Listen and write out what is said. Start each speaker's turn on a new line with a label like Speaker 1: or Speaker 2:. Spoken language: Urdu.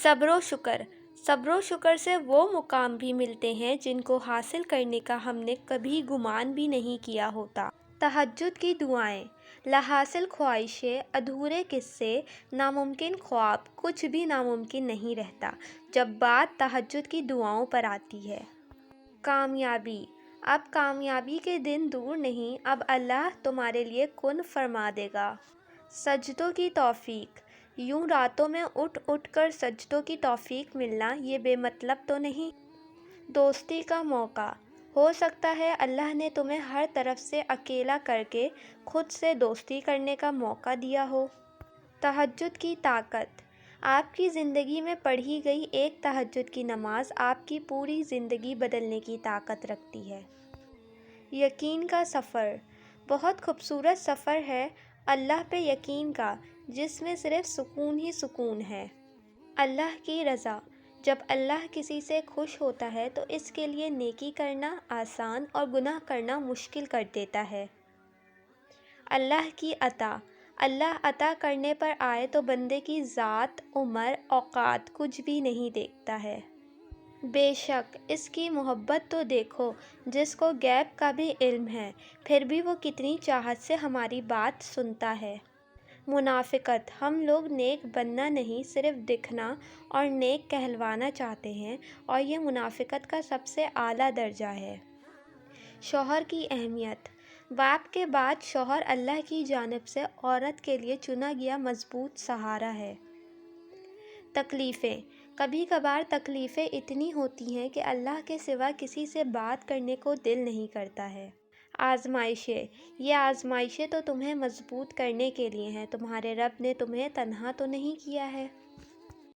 Speaker 1: صبر و شکر سے وہ مقام بھی ملتے ہیں جن کو حاصل کرنے کا ہم نے کبھی گمان بھی نہیں کیا ہوتا۔ تہجد کی دعائیں، لاحاصل خواہشیں، ادھورے قصے، ناممکن خواب، کچھ بھی ناممکن نہیں رہتا جب بات تہجد کی دعاؤں پر آتی ہے۔ کامیابی، اب کامیابی کے دن دور نہیں، اب اللہ تمہارے لیے کن فرما دے گا۔ سجدوں کی توفیق، یوں راتوں میں اٹھ اٹھ کر سجدوں کی توفیق ملنا یہ بے مطلب تو نہیں۔ دوستی کا موقع، ہو سکتا ہے اللہ نے تمہیں ہر طرف سے اکیلا کر کے خود سے دوستی کرنے کا موقع دیا ہو۔ تہجد کی طاقت، آپ کی زندگی میں پڑھی گئی ایک تہجد کی نماز آپ کی پوری زندگی بدلنے کی طاقت رکھتی ہے۔ یقین کا سفر، بہت خوبصورت سفر ہے اللہ پہ یقین کا، جس میں صرف سکون ہی سکون ہے۔ اللہ کی رضا، جب اللہ کسی سے خوش ہوتا ہے تو اس کے لیے نیکی کرنا آسان اور گناہ کرنا مشکل کر دیتا ہے۔ اللہ کی عطا، اللہ عطا کرنے پر آئے تو بندے کی ذات، عمر، اوقات کچھ بھی نہیں دیکھتا ہے۔ بے شک اس کی محبت تو دیکھو جس کو غیب کا بھی علم ہے، پھر بھی وہ کتنی چاہت سے ہماری بات سنتا ہے۔ منافقت، ہم لوگ نیک بننا نہیں صرف دکھنا اور نیک کہلوانا چاہتے ہیں، اور یہ منافقت کا سب سے اعلیٰ درجہ ہے۔ شوہر کی اہمیت، باپ کے بعد شوہر اللہ کی جانب سے عورت کے لیے چنا گیا مضبوط سہارا ہے۔ تکلیفیں، کبھی کبھار تکلیفیں اتنی ہوتی ہیں کہ اللہ کے سوا کسی سے بات کرنے کو دل نہیں کرتا ہے۔ آزمائشیں، یہ آزمائشیں تو تمہیں مضبوط کرنے کے لیے ہیں، تمہارے رب نے تمہیں تنہا تو نہیں کیا ہے۔